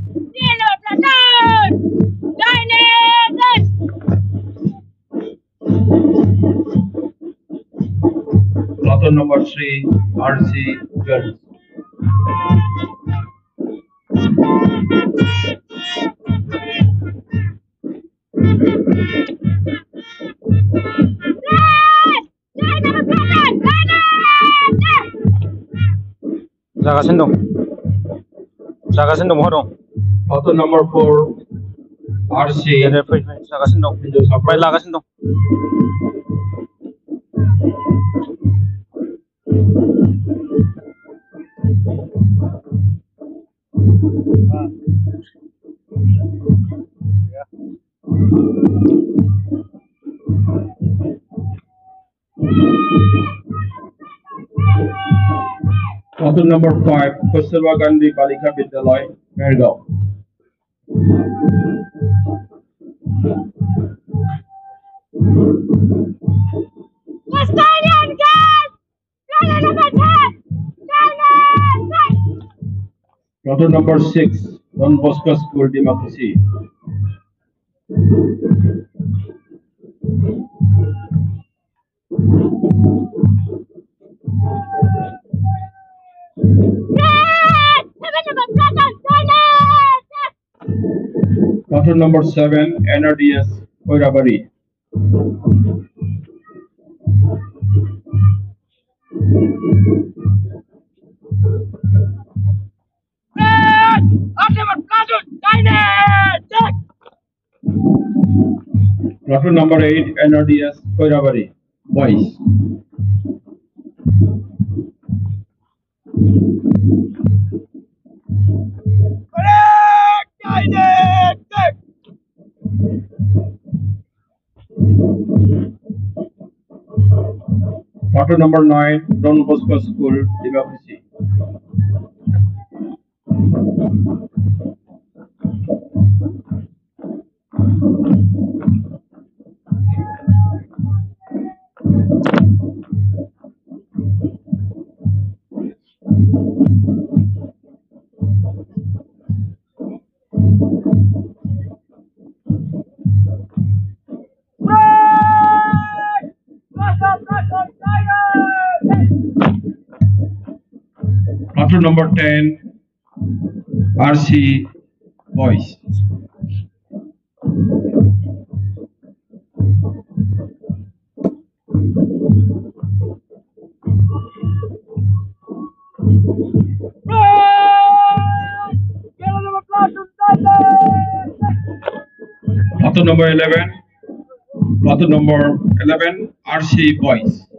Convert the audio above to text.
Yellow platoon! Join Platoon number 3, RC Girls. जागासिनो दं बहा दं? Platoon number 4, RC दे फै जागासिनो दं हिन्जावसाफोर. बाय लागासिनो दं Platoon number 5, Kasturba Gandhi Balika Vidyalaya, Mergaon. Custodian girls! Platoon number 10! Join Platoon number 6, Don Bosco School, Democracy. Platoon number 7, NRDS, Koirabari. Platoon number 8, NRDS, Koirabari, Boys. Platoon number 9, Don Bosco School, Democracy. Platoon number 10, RC Boys. Platoon number 11, RC Boys.